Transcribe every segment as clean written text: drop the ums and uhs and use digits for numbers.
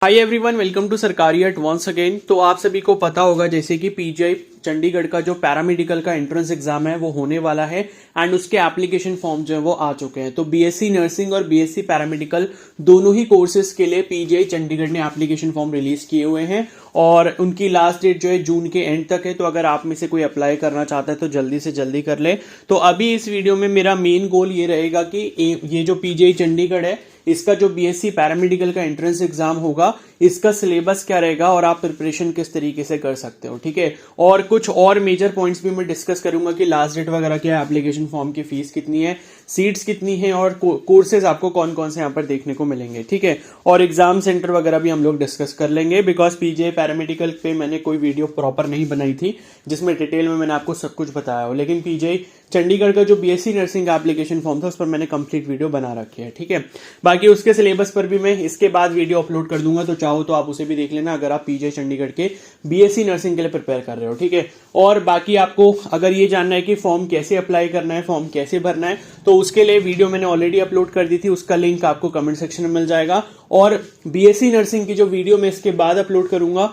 Hi everyone, welcome to सरकारी eight once again. तो आप सभी को पता होगा जैसे कि पीजीआई चंडीगढ़ का जो पैरामेडिकल का एंट्रेंस एग्जाम है वो होने वाला है एंड उसके एप्लीकेशन फॉर्म जो है वो आ चुके हैं। तो बीएससी नर्सिंग और बीएससी पैरामेडिकल दोनों ही कोर्सेज के लिए पीजीआई चंडीगढ़ ने एप्लीकेशन फॉर्म रिलीज किए हुए हैं और उनकी लास्ट डेट जो है जून के एंड तक है। तो अगर आप में से कोई अप्लाई करना चाहता है तो जल्दी से जल्दी कर ले। तो अभी इस वीडियो में मेरा मेन गोल ये रहेगा कि ये जो पीजीआई चंडीगढ़ है इसका जो बीएससी पैरामेडिकल का एंट्रेंस एग्जाम होगा इसका सिलेबस क्या रहेगा और आप प्रिपरेशन किस तरीके से कर सकते हो, ठीक है। और कुछ और मेजर पॉइंट्स भी मैं डिस्कस करूंगा कि लास्ट डेट वगैरह क्या है, एप्लीकेशन फॉर्म की फीस कितनी है, सीट्स कितनी है और कोर्सेज आपको कौन कौन से यहाँ पर देखने को मिलेंगे, ठीक है। और एग्जाम सेंटर वगैरह भी हम लोग डिस्कस कर लेंगे बिकॉज पीजीआई पैरामेडिकल पे मैंने कोई वीडियो प्रॉपर नहीं बनाई थी जिसमें डिटेल में मैंने आपको सब कुछ बताया हो, लेकिन पीजीआई चंडीगढ़ का जो बीएससी नर्सिंग का एप्लीकेशन फॉर्म था उस पर मैंने कंप्लीट वीडियो बना रखी है, ठीक है। बाकी उसके सिलेबस पर भी मैं इसके बाद वीडियो अपलोड कर दूंगा, तो चाहो तो आप उसे भी देख लेना अगर आप पीजीआई चंडीगढ़ के बीएससी नर्सिंग के लिए प्रिपेयर कर रहे हो, ठीक है। और बाकी आपको अगर ये जानना है कि फॉर्म कैसे अप्लाई करना है, फॉर्म कैसे भरना है, तो उसके लिए वीडियो मैंने ऑलरेडी अपलोड कर दी थी, उसका लिंक आपको कमेंट सेक्शन में मिल जाएगा। और बीएससी नर्सिंग की जो वीडियो मैं इसके बाद अपलोड करूंगा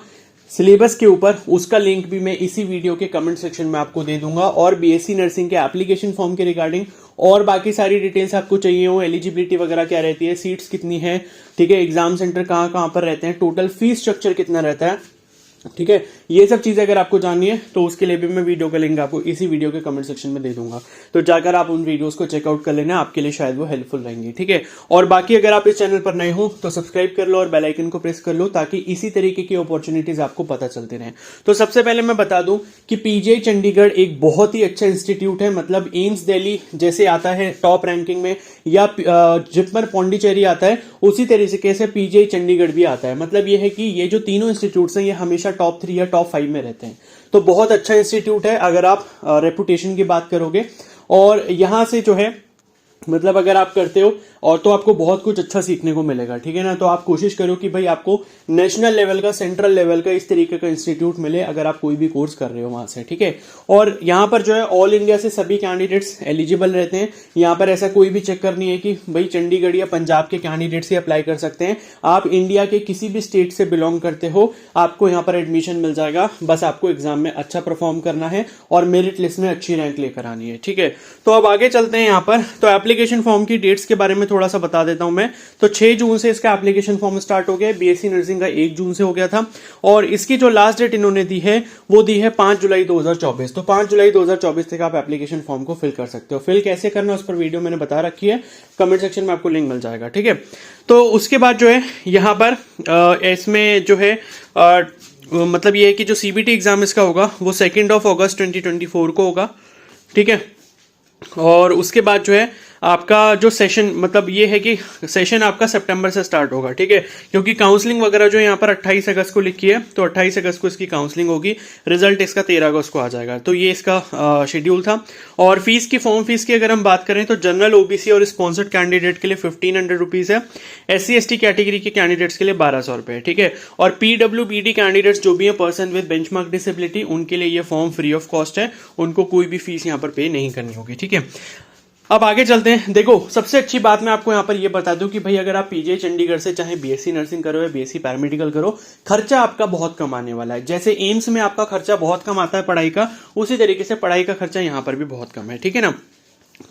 सिलेबस के ऊपर, उसका लिंक भी मैं इसी वीडियो के कमेंट सेक्शन में आपको दे दूंगा। और बीएससी नर्सिंग के एप्लीकेशन फॉर्म के रिगार्डिंग और बाकी सारी डिटेल्स आपको चाहिए हो, एलिजिबिलिटी वगैरह क्या रहती है, सीट्स कितनी है, ठीक है, एग्जाम सेंटर कहां कहां पर रहते हैं, टोटल फीस स्ट्रक्चर कितना रहता है, ठीक है, ये सब चीजें अगर आपको जाननी है तो उसके लिए भी मैं वीडियो का लिंक आपको इसी वीडियो के कमेंट सेक्शन में दे दूंगा। तो जाकर आप उन वीडियोस को चेकआउट कर लेना, आपके लिए शायद वो हेल्पफुल रहेंगी, ठीक है। और बाकी अगर आप इस चैनल पर नए हो तो सब्सक्राइब कर लो और बेल आइकन को प्रेस कर लो ताकि इसी तरीके की अपॉर्चुनिटीज आपको पता चलते रहे। तो सबसे पहले मैं बता दूं कि पीजीआई चंडीगढ़ एक बहुत ही अच्छा इंस्टीट्यूट है, मतलब एम्स दिल्ली जैसे आता है टॉप रैंकिंग में या जिपमर पौंडीचेरी आता है उसी तरीके से पीजीआई चंडीगढ़ भी आता है। मतलब ये है कि ये जो तीनों इंस्टीट्यूट्स हैं ये हमेशा टॉप 3 या टॉप 5 में रहते हैं। तो बहुत अच्छा इंस्टीट्यूट है अगर आप रेपुटेशन की बात करोगे। और यहां से जो है मतलब अगर आप करते हो और तो आपको बहुत कुछ अच्छा सीखने को मिलेगा, ठीक है ना। तो आप कोशिश करो कि भाई आपको नेशनल लेवल का, सेंट्रल लेवल का इस तरीके का इंस्टीट्यूट मिले अगर आप कोई भी कोर्स कर रहे हो वहां से, ठीक है। और यहाँ पर जो है ऑल इंडिया से सभी कैंडिडेट्स एलिजिबल रहते हैं। यहाँ पर ऐसा कोई भी चक्कर नहीं है कि भाई चंडीगढ़ या पंजाब के कैंडिडेट्स ही अप्लाई कर सकते हैं। आप इंडिया के किसी भी स्टेट से बिलोंग करते हो आपको यहाँ पर एडमिशन मिल जाएगा, बस आपको एग्जाम में अच्छा परफॉर्म करना है और मेरिट लिस्ट में अच्छी रैंक लेकर आनी है, ठीक है। तो अब आगे चलते हैं यहाँ पर। तो एप्लीकेशन फॉर्म की डेट्स के बारे में थोड़ा सा बता देता हूं मैं। तो 6 जून से इसका एप्लीकेशन फॉर्म स्टार्ट हो गया, बीएससी नर्सिंग का 1 जून से हो गया था और इसकी जो लास्ट डेट इन्होंने दी है वो दी है 5 जुलाई 2024। तो 5 जुलाई 2024 तक आप एप्लीकेशन फॉर्म को फिल कर सकते हो। फिल कैसे करना उस पर वीडियो मैंने बता रखी है, कमेंट सेक्शन में आपको लिंक मिल जाएगा, ठीक है। तो उसके बाद जो है यहाँ पर इसमें जो है मतलब ये है कि जो सीबीटी एग्जाम इसका होगा वो 2 अगस्त 2024 को होगा, ठीक है। और उसके बाद जो है आपका जो सेशन, मतलब ये है कि सेशन आपका सितंबर से स्टार्ट होगा, ठीक है, क्योंकि काउंसलिंग वगैरह जो यहाँ पर 28 अगस्त को लिखी है तो 28 अगस्त को इसकी काउंसलिंग होगी, रिजल्ट इसका 13 अगस्त को आ जाएगा। तो ये इसका शेड्यूल था। और फीस की, फॉर्म फीस की अगर हम बात करें तो जनरल, ओबीसी और स्पॉन्सर्ड कैंडिडेट के लिए 1500 रुपीज है, SC/ST कैटेगरी के कैंडिडेट्स के लिए 1200 रुपए, ठीक है। और PWBD कैंडिडेट्स जो भी है, पर्सन विद बेंचमार्क डिसेबिलिटी, उनके लिए ये फॉर्म फ्री ऑफ कॉस्ट है, उनको कोई भी फीस यहाँ पर पे नहीं करनी होगी, ठीक है। अब आगे चलते हैं। देखो सबसे अच्छी बात मैं आपको यहाँ पर ये बता दूं कि भाई अगर आप पीजीआई चंडीगढ़ से चाहे बीएससी नर्सिंग करो या बीएससी पैरामेडिकल करो, खर्चा आपका बहुत कम आने वाला है। जैसे एम्स में आपका खर्चा बहुत कम आता है पढ़ाई का, उसी तरीके से पढ़ाई का खर्चा यहाँ पर भी बहुत कम है, ठीक है ना।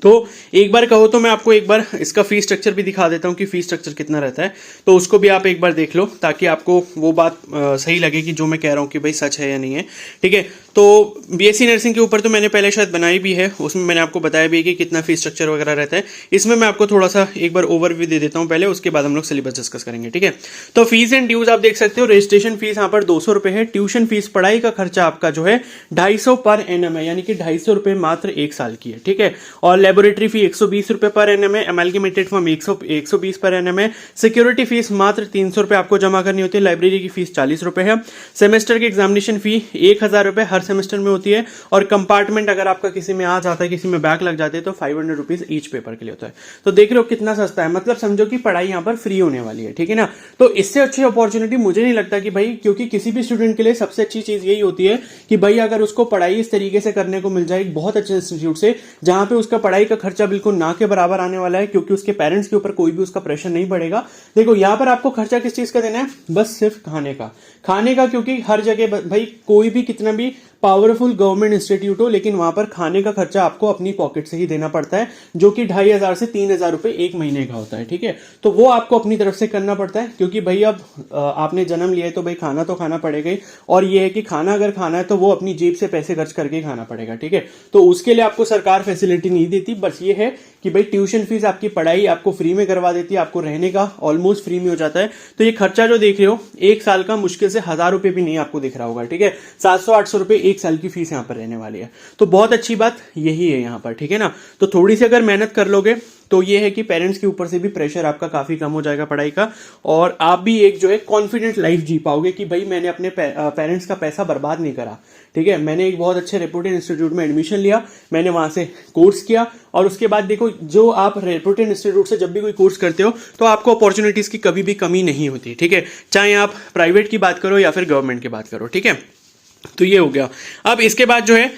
तो एक बार कहो तो मैं आपको एक बार इसका फीस स्ट्रक्चर भी दिखा देता हूं कि फीस स्ट्रक्चर कितना रहता है, तो उसको भी आप एक बार देख लो ताकि आपको वो बात सही लगे कि जो मैं कह रहा हूं कि भाई सच है या नहीं है, ठीक है। तो बीएससी नर्सिंग के ऊपर तो मैंने पहले शायद बनाई भी है, उसमें मैंने आपको बताया भी है कि कितना फीस स्ट्रक्चर वगैरह रहता है। इसमें मैं आपको थोड़ा सा एक बार ओवरव्यू दे देता हूं पहले, उसके बाद हम लोग सिलेबस डिस्कस करेंगे, ठीक है। तो फीस एंड ड्यूज आप देख सकते हो, रजिस्ट्रेशन फीस यहाँ पर 200 रुपए है। ट्यूशन फीस, पढ़ाई का खर्चा आपका जो है 250 पर एनएम है, यानी कि 250 रुपए मात्र 1 साल की है, ठीक है। और लेबोरेटरी फी 120 रुपए पर एनएम है, एमएलगेमेटेड फॉर्म 120 पर एनएम है। सिक्योरिटी फीस मात्र 300 रुपए आपको जमा करनी होती है। लाइब्रेरी की फीस 40 रुपए है। सेमेस्टर की एग्जामिनेशन फी 1000 रुपए हर सेमेस्टर में होती है। और कंपार्टमेंट अगर आपका किसी में आ जाता है, किसी में बैक लग जाते हैं तो 500 रुपीज ईच पेपर के लिए होता है। तो देख रहे हो कितना सस्ता है, मतलब समझो कि पढ़ाई यहाँ पर फ्री होने वाली है, ठीक है ना। तो इससे अच्छी अपॉर्चुनिटी मुझे नहीं लगता कि भाई, क्योंकि किसी भी स्टूडेंट के लिए सबसे अच्छी चीज यही होती है कि भाई अगर उसको पढ़ाई इस तरीके से करने को मिल जाए एक बहुत अच्छे इंस्टीट्यूट से जहां पे उसका पढ़ाई का खर्चा बिल्कुल ना के बराबर आने वाला है, क्योंकि उसके पेरेंट्स के ऊपर कोई भी उसका प्रेशर नहीं पड़ेगा। देखो यहाँ पर आपको खर्चा किस चीज का देना है, बस सिर्फ खाने का, क्योंकि हर जगह भाई कोई भी कितना भी पावरफुल गवर्नमेंट इंस्टीट्यूट हो, लेकिन वहां पर खाने का खर्चा आपको अपनी पॉकेट से ही देना पड़ता है, जो कि 2500 से 3000 रुपए एक महीने का होता है। ठीक है, तो वो आपको अपनी तरफ से करना पड़ता है, क्योंकि भाई अब आपने जन्म लिया है तो भाई खाना तो खाना पड़ेगा ही, और ये है कि खाना अगर खाना है तो वो अपनी जेब से पैसे खर्च करके खाना पड़ेगा। ठीक है, तो उसके लिए आपको सरकार फैसिलिटी नहीं देती, बस ये है कि भाई ट्यूशन फीस आपकी पढ़ाई आपको फ्री में करवा देती है, आपको रहने का ऑलमोस्ट फ्री में हो जाता है। तो ये खर्चा जो देख रहे हो एक साल का मुश्किल से 1000 रुपए भी नहीं आपको दिख रहा होगा। ठीक है, 700-800 रुपए एक साल की फीस यहाँ पर रहने वाली है। तो बहुत अच्छी बात यही है यहाँ पर। ठीक है ना, तो थोड़ी सी अगर मेहनत कर लोगे तो ये है कि पेरेंट्स के ऊपर से भी प्रेशर आपका काफी कम हो जाएगा पढ़ाई का, और आप भी एक जो है कॉन्फिडेंट लाइफ जी पाओगे कि भाई मैंने अपने पेरेंट्स का पैसा बर्बाद नहीं करा। ठीक है, मैंने एक बहुत अच्छे रेपुटेड इंस्टीट्यूट में एडमिशन लिया, मैंने वहां से कोर्स किया, और उसके बाद देखो जो आप रेपुटेड इंस्टीट्यूट से जब भी कोई कोर्स करते हो तो आपको अपॉर्चुनिटीज की कभी भी कमी नहीं होती। ठीक है, चाहे आप प्राइवेट की बात करो या फिर गवर्नमेंट की बात करो। ठीक है, तो ये हो गया। अब इसके बाद जो है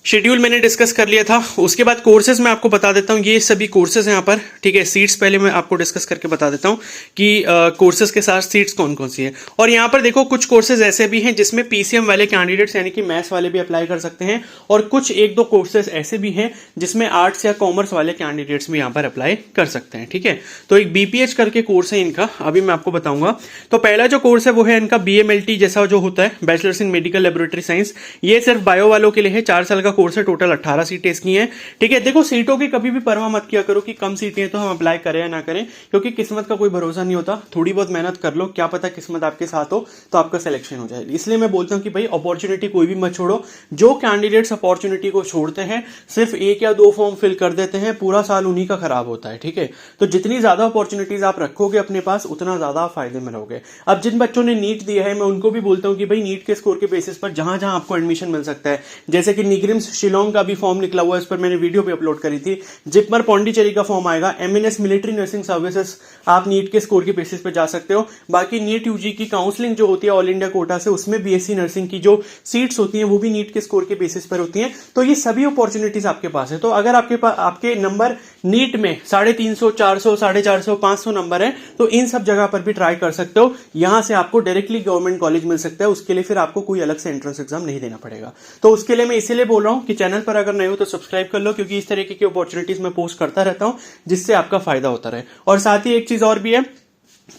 शेड्यूल मैंने डिस्कस कर लिया था, उसके बाद कोर्सेज मैं आपको बता देता हूँ, ये सभी कोर्सेज हैं यहाँ पर। ठीक है, सीट्स पहले मैं आपको डिस्कस करके बता देता हूँ कि कोर्सेज के साथ सीट्स कौन कौन सी है। और यहाँ पर देखो कुछ कोर्सेज ऐसे भी हैं जिसमें पीसीएम वाले कैंडिडेट्स यानी कि मैथ्स वाले भी अप्लाई कर सकते हैं, और कुछ एक दो कोर्सेज ऐसे भी हैं जिसमें आर्ट्स या कॉमर्स वाले कैंडिडेट्स भी यहाँ पर अप्लाई कर सकते हैं। ठीक है, तो एक बीपीएच करके कोर्स है इनका, अभी मैं आपको बताऊंगा। तो पहला जो कोर्स है वो है इनका बीएमएलटी जैसा जो होता है, bachelors in medical laboratory science. ये सिर्फ बायो वालों के लिए है, 4 साल का कोर्स है, टोटल 18 सीटें इसकी हैं। ठीक है, देखो सीटों की कभी भी परवाह मत किया करो कि कम सीटें हैं तो हम अप्लाई करें या ना करें, क्योंकि किस्मत का कोई भरोसा नहीं होता। थोड़ी बहुत मेहनत कर लो, क्या पता किस्मत आपके साथ हो तो आपका सिलेक्शन हो जाए। इसलिए मैं बोलता हूं कि भाई अपॉर्चुनिटी कोई भी मत छोड़ो। जो कैंडिडेट्स अपॉर्चुनिटी को छोड़ते हैं, सिर्फ 1 या 2 फॉर्म फिल कर देते हैं, पूरा साल उन्हीं का खराब होता है। ठीक है, तो जितनी ज्यादा अपॉर्चुनिटीज आप रखोगे अपने पास, उतना ज्यादा फायदे में रहोगे। अब जिन बच्चों ने नीट दिया है, मैं उनको भी बोलता हूं कि भाई नीट के स्कोर के बेसिस पर जहां जहां आपको एडमिशन मिल सकता है, जैसे कि निगरिम्स शिलोंग का भी फॉर्म निकला हुआ है, इस पर मैंने वीडियो भी अपलोड करी थी। जिपमर पौंडीचेरी का फॉर्म आएगा, एमएनएस मिलिट्री नर्सिंग सर्विसेज आप नीट के स्कोर के बेसिस पे जा सकते हो। बाकी नीट यूजी की काउंसलिंग जो होती है ऑल इंडिया कोटा से, उसमें बीएससी नर्सिंग की जो सीट्स होती हैं वो भी नीट के स्कोर के बेसिस पर होती हैं। तो ये सभी अपॉर्चुनिटीज आपके पास है। तो अगर आपके नंबर नीट में 350, 400, 450, 500 नंबर है, तो इन सब जगह पर भी ट्राई कर सकते हो। यहां से आपको डायरेक्टली गवर्नमेंट कॉलेज मिल सकता है, उसके लिए फिर आपको कोई अलग से एंट्रेंस एग्जाम नहीं देना पड़ेगा। तो उसके लिए मैं इसीलिए बोल रहा हूं कि चैनल पर अगर नए हो तो सब्सक्राइब कर लो, क्योंकि इस तरीके की अपॉर्चुनिटीज मैं पोस्ट करता रहता हूं जिससे आपका फायदा होता रहे। और साथ ही एक चीज और भी है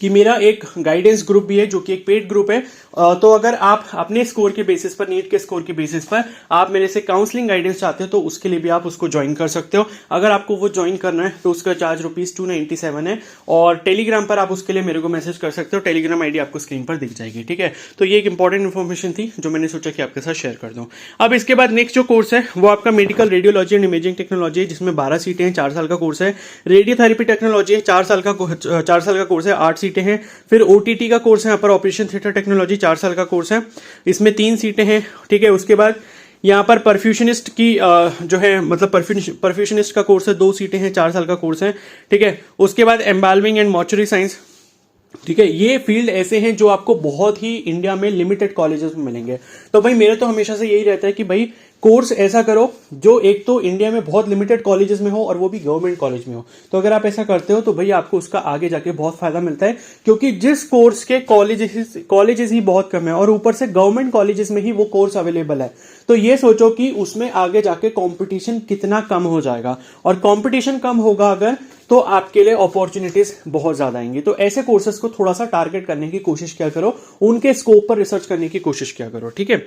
कि मेरा एक गाइडेंस ग्रुप भी है जो कि एक पेड ग्रुप है। तो अगर आप अपने स्कोर के बेसिस पर, नीट के स्कोर के बेसिस पर आप मेरे से काउंसलिंग गाइडेंस चाहते हो तो उसके लिए भी आप उसको ज्वाइन कर सकते हो। अगर आपको वो ज्वाइन करना है तो उसका चार्ज ₹297 है, और टेलीग्राम पर आप उसके लिए मेरे को मैसेज कर सकते हो। टेलीग्राम आईडी आपको स्क्रीन पर दिख जाएगी। ठीक है, तो ये एक इंपॉर्टेंट इन्फॉर्मेशन थी जो मैंने सोचा कि आपके साथ शेयर कर दूं। अब इसके बाद नेक्स्ट जो कोर्स है वो आपका medical radiology and imaging technology है, जिसमें 12 सीटें हैं, 4 साल का कोर्स है। रेडियोथेरेपी टेक्नोलॉजी है, 4 साल का कोर्स है, 8 सीटें हैं। फिर ओटीटी का कोर्स है यहाँ पर, ऑपरेशन थिएटर टेक्नोलॉजी, 4 साल का कोर्स है, इसमें 3 सीटें हैं। ठीक है, उसके बाद यहाँ पर परफ्यूशनिस्ट की जो है मतलब परफ्यूशनिस्ट का कोर्स है, 2 सीटें हैं, 4 साल का कोर्स है। ठीक है, उसके बाद एम्बाल्मिंग एंड मॉर्चरी साइंस। ठीक है, ये फील्ड ऐसे हैं जो आपको बहुत ही इंडिया में लिमिटेड कॉलेजेस में मिलेंगे। तो भाई मेरे तो हमेशा से यही रहता है कि भाई कोर्स ऐसा करो जो एक तो इंडिया में बहुत लिमिटेड कॉलेजेस में हो और वो भी गवर्नमेंट कॉलेज में हो। तो अगर आप ऐसा करते हो तो भाई आपको उसका आगे जाके बहुत फायदा मिलता है, क्योंकि जिस कोर्स के कॉलेजेस ही बहुत कम है और ऊपर से गवर्नमेंट कॉलेजेस में ही वो कोर्स अवेलेबल है। तो ये सोचो कि उसमें आगे जाके कंपटीशन कितना कम हो जाएगा, और कंपटीशन कम होगा अगर तो आपके लिए अपॉर्चुनिटीज बहुत ज्यादा आएंगी। तो ऐसे कोर्सेज को थोड़ा सा टारगेट करने की कोशिश किया करो, उनके स्कोप पर रिसर्च करने की कोशिश किया करो। ठीक है,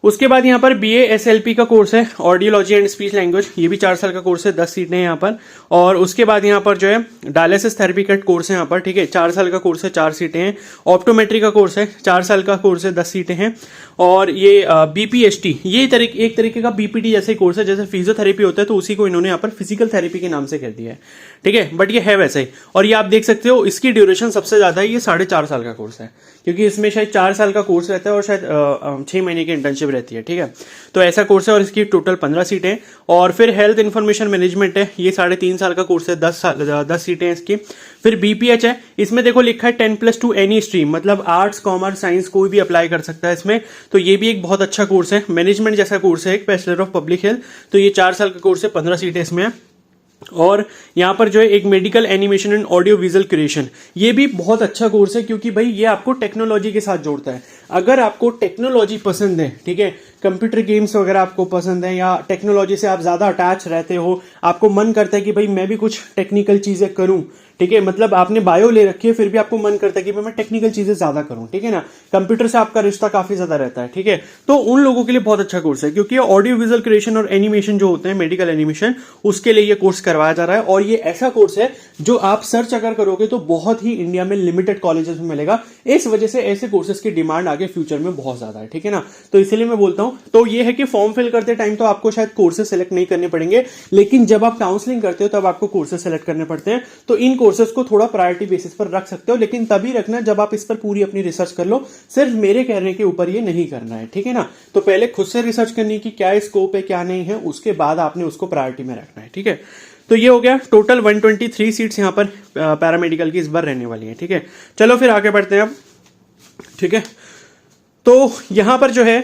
उसके बाद यहाँ पर BASLP का कोर्स है, ऑडियोलॉजी एंड स्पीच लैंग्वेज, ये भी 4 साल का कोर्स है, 10 सीटें हैं यहाँ पर। और उसके बाद यहाँ पर जो है डायलिसिस थेरेपी का कोर्स है यहाँ पर। ठीक है, 4 साल का कोर्स है, 4 सीटें हैं। ऑप्टोमेट्री का कोर्स है, 4 साल का कोर्स है, 10 सीटें हैं। और ये BPST, ये एक तरीके का BPT जैसे कोर्स है, जैसे फिजियोथेरेपी होता है तो उसी को इन्होंने यहाँ पर फिजिकल थेरेपी के नाम से कह दिया है। ठीक है, बट ये है वैसे ही। और ये आप देख सकते हो इसकी ड्यूरेशन सबसे ज्यादा है, ये 4.5 साल का कोर्स है, क्योंकि इसमें शायद 4 साल का कोर्स रहता है और शायद 6 महीने की इंटर्नशिप रहती है, ठीक है। तो ऐसा कोर्स है और इसकी टोटल 15 सीटें हैं। और फिर हेल्थ इन्फॉर्मेशन मैनेजमेंट है, ये 3.5 साल का कोर्स है, 10 सीटें हैं इसकी। फिर BPH है, इसमें देखो लिखा है 10+2 एनी स्ट्रीम, मतलब आर्ट्स कॉमर्स साइंस कोई भी अप्लाई कर सकता है इसमें। तो ये भी एक बहुत अच्छा कोर्स है, मैनेजमेंट जैसा कोर्स है, एक बैचलर ऑफ पब्लिक हेल्थ। तो ये 4 साल का कोर्स है, 15 सीटें इसमें है। और यहाँ पर जो है एक medical animation and audio visual creation, ये भी बहुत अच्छा कोर्स है, क्योंकि भाई ये आपको टेक्नोलॉजी के साथ जोड़ता है। अगर आपको टेक्नोलॉजी पसंद है, ठीक है, कंप्यूटर गेम्स वगैरह आपको पसंद है, या टेक्नोलॉजी से आप ज्यादा अटैच रहते हो, आपको मन करता है कि भाई मैं भी कुछ टेक्निकल चीजें करूं, ठीक है, मतलब आपने बायो ले रखी है फिर भी आपको मन करता है कि मैं टेक्निकल चीजें ज्यादा करूं, ठीक है ना, कंप्यूटर से आपका रिश्ता काफी ज्यादा रहता है, ठीक है, तो उन लोगों के लिए बहुत अच्छा कोर्स है, क्योंकि ऑडियो विजुअल क्रिएशन और एनिमेशन जो होते हैं, मेडिकल एनिमेशन, उसके लिए ये कोर्स करवाया जा रहा है। और ये ऐसा कोर्स है जो आप सर्च अगर करोगे तो बहुत ही इंडिया में लिमिटेड कॉलेजेस में मिलेगा। इस वजह से ऐसे कोर्सेज की डिमांड आगे फ्यूचर में बहुत ज्यादा है, ठीक है ना। तो इसलिए मैं बोलता हूं, तो ये है कि फॉर्म फिल करते टाइम तो आपको शायद कोर्सेज सेलेक्ट नहीं करने पड़ेंगे, लेकिन जब आप काउंसलिंग करते हो तब आपको कोर्सेज सेलेक्ट करने पड़ते हैं। तो इन कोर्सेज को थोड़ा प्रायोरिटी बेसिस पर रख सकते हो, लेकिन तभी रखना जब आप इस पर पूरी अपनी रिसर्च कर लो। सिर्फ मेरे कहने के ऊपर ये नहीं करना है, ठीक है ना। तो पहले खुद से रिसर्च करनी कि क्या स्कोप है क्या नहीं है, उसके बाद आपने उसको प्रायोरिटी में रखना है, ठीक है। तो ये हो गया, टोटल 123 सीट्स यहाँ पर पैरामेडिकल की इस बार रहने वाली है, ठीक है। चलो फिर आगे बढ़ते हैं अब, ठीक है। तो यहां पर जो है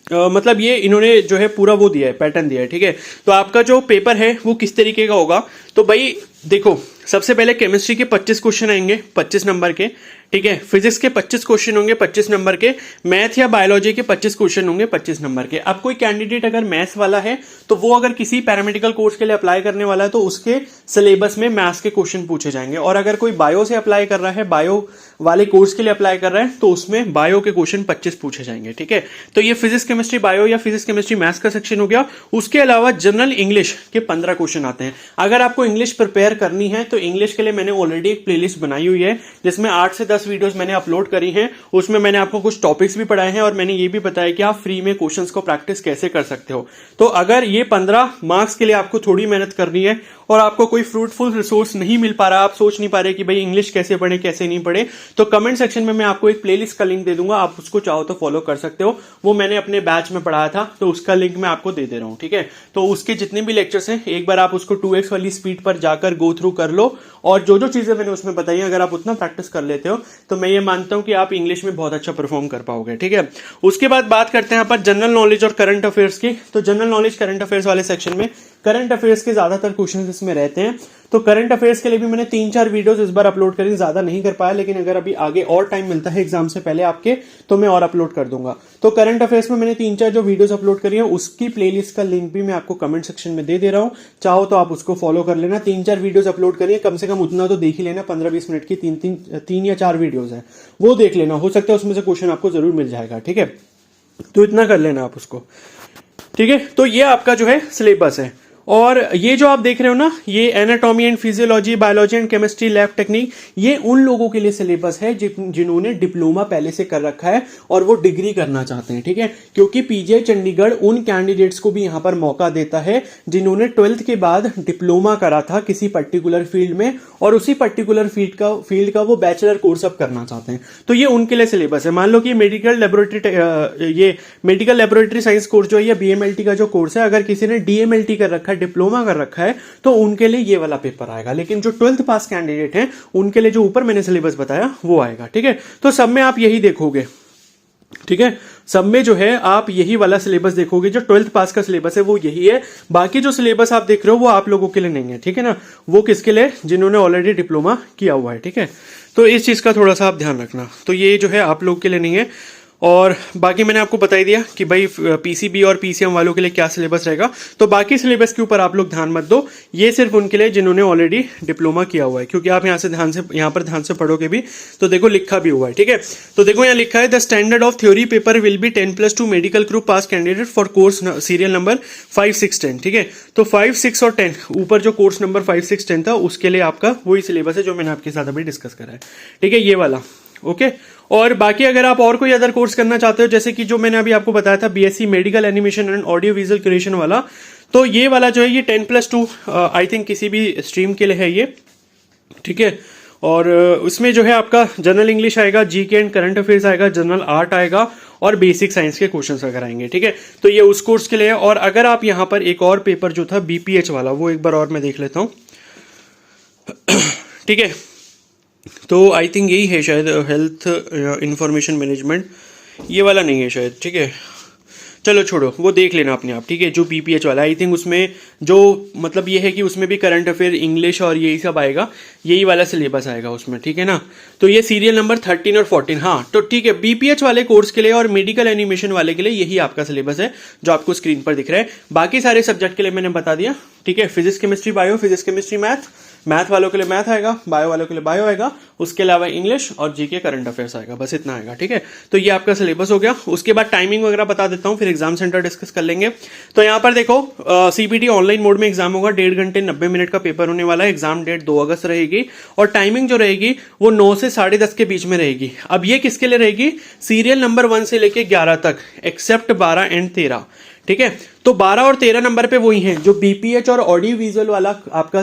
मतलब ये इन्होंने जो है पूरा वो दिया है, पैटर्न दिया है, ठीक है। तो आपका जो पेपर है वो किस तरीके का होगा, तो भाई देखो, सबसे पहले केमिस्ट्री के 25 क्वेश्चन आएंगे 25 नंबर के, ठीक है। फिजिक्स के 25 क्वेश्चन होंगे 25 नंबर के। मैथ या बायोलॉजी के 25 क्वेश्चन होंगे 25 नंबर के। अब कोई कैंडिडेट अगर मैथ्स वाला है तो वो अगर किसी पैरामेडिकल कोर्स के लिए अप्लाई करने वाला है तो उसके सिलेबस में मैथ्स के क्वेश्चन पूछे जाएंगे। और अगर कोई बायो से अप्लाई कर रहा है, बायो वाले कोर्स के लिए अप्लाई कर रहा है, तो उसमें बायो के क्वेश्चन 25 पूछे जाएंगे, ठीक है। तो ये फिजिक्स केमिस्ट्री बायो या फिजिक्स केमिस्ट्री मैथ्स का सेक्शन हो गया। उसके अलावा जनरल इंग्लिश के 15 क्वेश्चन आते हैं। अगर आपको इंग्लिश प्रिपेयर करनी है तो इंग्लिश के लिए मैंने ऑलरेडी एक प्लेलिस्ट बनाई हुई है, जिसमें 8 से 10 वीडियोस मैंने अपलोड करी हैं। उसमें मैंने आपको कुछ टॉपिक्स भी पढ़ाए हैं और मैंने ये भी बताया कि आप फ्री में क्वेश्चंस को प्रैक्टिस कैसे कर सकते हो। तो अगर ये 15 मार्क्स के लिए आपको थोड़ी मेहनत करनी है और आपको कोई फ्रूटफुल रिसोर्स नहीं मिल पा रहा, आप सोच नहीं पा रहे कि भाई इंग्लिश कैसे पढ़े कैसे नहीं पढ़े, तो कमेंट सेक्शन में मैं आपको एक प्लेलिस्ट का लिंक दे दूंगा, आप उसको चाहो तो फॉलो कर सकते हो। वो मैंने अपने बैच में पढ़ाया था, तो उसका लिंक मैं आपको दे रहा हूं, ठीक है। तो उसके जितने भी लेक्चर्स हैं एक बार आप उसको 2x वाली स्पीड पर जाकर गो थ्रू कर लो, और जो जो चीजें मैंने उसमें बताई अगर आप उतना प्रैक्टिस कर लेते हो तो मैं ये मानता हूं कि आप इंग्लिश में बहुत अच्छा परफॉर्म कर पाओगे, ठीक है। उसके बाद बात करते हैं यहाँ पर जनरल नॉलेज और करंट अफेयर्स की। तो जनरल नॉलेज करंट अफेयर्स वाले सेक्शन में करंट अफेयर्स के ज्यादातर क्वेश्चन इसमें रहते हैं। तो करंट अफेयर्स के लिए भी मैंने 3-4 वीडियोस इस बार अपलोड करी, ज्यादा नहीं कर पाया, लेकिन अगर अभी आगे और टाइम मिलता है एग्जाम से पहले आपके तो मैं और अपलोड कर दूंगा। तो करंट अफेयर्स में मैंने 3-4 जो वीडियोस अपलोड करी है उसकी प्लेलिस्ट का लिंक भी मैं आपको कमेंट सेक्शन में दे रहा हूं, चाहो तो आप उसको फॉलो कर लेना। 3-4 वीडियोस अपलोड करिए, कम से कम उतना तो देख ही लेना, 15-20 मिनट की 3 या 4 वीडियोस है, वो देख लेना, हो सकता है उसमें से क्वेश्चन आपको जरूर मिल जाएगा, ठीक है। तो इतना कर लेना आप उसको, ठीक है। तो ये आपका जो है सिलेबस है। और ये जो आप देख रहे हो ना, ये anatomy and physiology, biology and chemistry, lab technique, ये उन लोगों के लिए सिलेबस है जिन्होंने डिप्लोमा पहले से कर रखा है और वो डिग्री करना चाहते हैं, ठीक है। क्योंकि पीजीआई चंडीगढ़ उन कैंडिडेट्स को भी यहां पर मौका देता है जिन्होंने 12th के बाद डिप्लोमा करा था किसी पर्टिकुलर फील्ड में, और उसी पर्टिकुलर फील्ड का वो बैचलर कोर्स अब करना चाहते हैं। तो ये उनके लिए सिलेबस है। मान लो कि मेडिकल लेबोरेटरी साइंस कोर्स जो है या बीएमएलटी का जो कोर्स है, अगर किसी ने डीएमएलटी कर रखा है, डिप्लोमा कर रखा है, तो उनके लिए ये वाला पेपर आएगा। लेकिन जो 12th पास कैंडिडेट हैं उनके लिए जो ऊपर मैंने सिलेबस बताया वो आएगा, ठीक है। तो सब में आप यही देखोगे, ठीक है, सब में जो है आप यही वाला सिलेबस देखोगे, जो 12th पास का सिलेबस है वो यही है। बाकी जो सिलेबस आप देख रहे हो वो आप लोगों के लिए नहीं है, ठीक है ना, वो किसके लिए, जिन्होंने ऑलरेडी डिप्लोमा किया हुआ है, ठीक है। तो इस चीज का थोड़ा सा आप ध्यान रखना। तो ये जो है आप लोग के लिए नहीं है। और बाकी मैंने आपको बता ही दिया कि भाई पीसीबी और पीसीएम वालों के लिए क्या सिलेबस रहेगा। तो बाकी सिलेबस के ऊपर आप लोग ध्यान मत दो, ये सिर्फ उनके लिए जिन्होंने ऑलरेडी डिप्लोमा किया हुआ है। क्योंकि आप यहाँ पर ध्यान से पढ़ोगे भी तो देखो लिखा भी हुआ है, ठीक है। तो देखो यहाँ लिखा है the standard of theory paper will be 10+2 medical group pass candidate for course serial number 5, 6, 10, ठीक है। तो 5, 6 और 10 ऊपर जो कोर्स नंबर 5, 6, 10 था उसके लिए आपका वही सिलेबस है जो मैंने आपके साथ अभी डिस्कस करा है, ठीक है, ये वाला, ओके। और बाकी अगर आप और कोई अदर कोर्स करना चाहते हो, जैसे कि जो मैंने अभी आपको बताया था BSc medical animation and audio visual creation वाला, तो ये वाला जो है ये 10+2 आई थिंक किसी भी स्ट्रीम के लिए है ये, ठीक है। और उसमें जो है आपका जनरल इंग्लिश आएगा, जीके एंड करंट अफेयर्स आएगा, जनरल आर्ट आएगा और बेसिक साइंस के क्वेश्चंस वगैरह आएंगे। ठीक है, तो ये उस कोर्स के लिए है। और अगर आप यहाँ पर एक और पेपर जो था बीपीएच वाला, वो एक बार और मैं देख लेता हूँ। ठीक है, तो आई थिंक यही है शायद, हेल्थ इंफॉर्मेशन मैनेजमेंट, ये वाला नहीं है शायद। ठीक है, चलो छोड़ो, वो देख लेना अपने आप। ठीक है, जो बीपीएच वाला आई थिंक उसमें जो मतलब ये है कि उसमें भी करंट अफेयर, इंग्लिश और यही सब आएगा, यही वाला सिलेबस आएगा उसमें। ठीक है ना, तो ये सीरियल नंबर 13 और 14। हाँ, तो ठीक है, बीपीएच वाले कोर्स के लिए और मेडिकल एनिमेशन वाले के लिए यही आपका सिलेबस है जो आपको स्क्रीन पर दिख रहा है। बाकी सारे सब्जेक्ट के लिए मैंने बता दिया। ठीक है, physics chemistry bio, physics chemistry math, math वालों के लिए मैथ आएगा, बायो वालों के लिए बायो आएगा, उसके अलावा इंग्लिश और जीके करंट अफेयर्स आएगा, बस इतना आएगा। ठीक है, तो ये आपका सिलेबस हो गया। उसके बाद टाइमिंग वगैरह बता देता हूँ, फिर एग्जाम सेंटर डिस्कस कर लेंगे। तो यहाँ पर देखो, सीपीटी ऑनलाइन मोड में एग्जाम होगा, 1.5 घंटे 90 मिनट का पेपर होने वाला है। एग्जाम डेट 2 अगस्त रहेगी और टाइमिंग जो रहेगी वो 9 से 10:30 के बीच में रहेगी। अब ये किसके लिए रहेगी? सीरियल नंबर 1 से लेके 11 तक, एक्सेप्ट 12 एंड 13। ठीक है, तो 12 और 13 नंबर पे वही है जो बीपीएच और ऑडियो विजुअल वाला आपका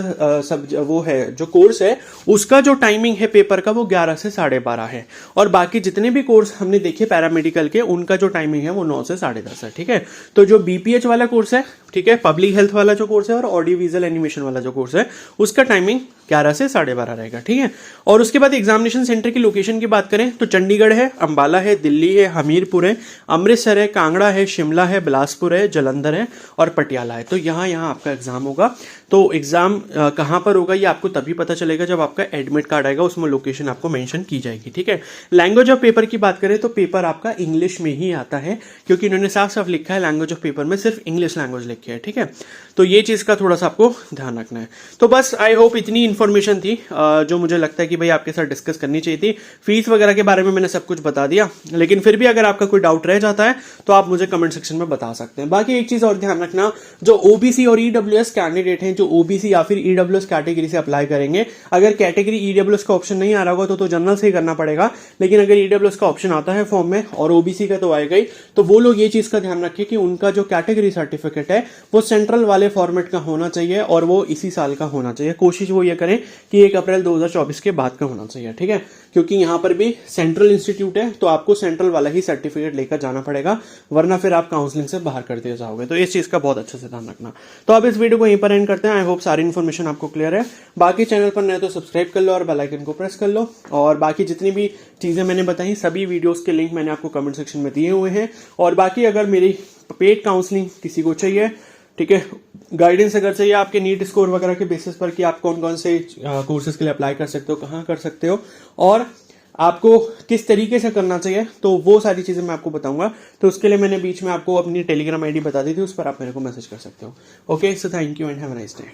वो है जो कोर्स है, उसका जो टाइमिंग है पेपर का वो 11 से 12:30 है। और बाकी जितने भी कोर्स हमने देखे पैरामेडिकल के, उनका जो टाइमिंग है वो 9 से 10:30 है। ठीक है, तो जो बीपीएच वाला कोर्स है, ठीक है, पब्लिक हेल्थ वाला जो कोर्स है और ऑडियो विजुअल एनिमेशन वाला जो कोर्स है, उसका टाइमिंग 11 से 12:30 रहेगा। ठीक है, और उसके बाद एग्जामिनेशन सेंटर की लोकेशन की बात करें तो चंडीगढ़ है, अंबाला है, दिल्ली है, हमीरपुर है, अमृतसर है, कांगड़ा है, शिमला है, बिलासपुर है, जलंधर है और पटियाला है। तो यहाँ आपका एग्जाम होगा। तो एग्जाम कहाँ पर होगा ये आपको तभी पता चलेगा जब आपका एडमिट कार्ड आएगा, उसमें लोकेशन आपको मेंशन की जाएगी। ठीक है, लैंग्वेज ऑफ पेपर की बात करें तो पेपर आपका इंग्लिश में ही आता है, क्योंकि इन्होंने साफ साफ लिखा है लैंग्वेज ऑफ पेपर में सिर्फ इंग्लिश लैंग्वेज लिखी है। ठीक है, तो ये चीज का थोड़ा सा आपको ध्यान रखना है। तो बस आई होप इतनी इन्फॉर्मेशन थी जो मुझे लगता है कि भाई आपके साथ डिस्कस करनी चाहिए थी। फीस वगैरह के बारे में मैंने सब कुछ बता दिया, लेकिन फिर भी अगर आपका कोई डाउट रह जाता है तो आप मुझे कमेंट सेक्शन में बता सकते हैं। बाकी एक चीज और ध्यान रखना, जो ओबीसी और ईडब्ल्यूएस कैंडिडेट हैं, जो ओबीसी या फिर ईडब्ल्यूएस कैटेगरी से अप्लाई करेंगे, अगर कैटेगरी ईडब्ल्यूएस का ऑप्शन नहीं आ रहा होगा तो जनरल से ही करना पड़ेगा, लेकिन अगर ईडब्ल्यूएस का ऑप्शन आता है फॉर्म में और ओबीसी का तो आएगा ही, तो वो लोग ये चीज का ध्यान रखें कि उनका जो कैटेगरी सर्टिफिकेट है वो सेंट्रल वाले फॉर्मेट का होना चाहिए और वो इसी साल का होना चाहिए। कोशिश वो ये करें कि 1 अप्रैल 2024 के बाद का होना चाहिए। ठीक है, क्योंकि यहां पर भी सेंट्रल इंस्टीट्यूट है तो आपको सेंट्रल वाला ही सर्टिफिकेट लेकर जाना पड़ेगा, वरना फिर आप काउंसलिंग से बाहर कर दिए जाओगे। तो इस चीज का बहुत अच्छे से ध्यान रखना। तो अब इस वीडियो को यहीं पर एंड करते हैं। आई होप सारी इन्फॉर्मेशन आपको क्लियर है। बाकी चैनल पर नए तो सब्सक्राइब कर लो और बेल आइकन को प्रेस कर लो। और बाकी जितनी भी चीजें मैंने बताई सभी वीडियोस के लिंक मैंने आपको कमेंट सेक्शन में दिए हुए हैं। और बाकी अगर मेरी पेड काउंसलिंग किसी को चाहिए, ठीक है, गाइडेंस अगर चाहिए आपके नीट स्कोर वगैरह के बेसिस पर कि आप कौन कौन से कोर्सेज के लिए अप्लाई कर सकते हो, कहाँ कर सकते हो और आपको किस तरीके से करना चाहिए, तो वो सारी चीजें मैं आपको बताऊंगा। तो उसके लिए मैंने बीच में आपको अपनी टेलीग्राम आईडी बता दी थी, उस पर आप मेरे को मैसेज कर सकते हो। Okay, so thank you and have a nice day.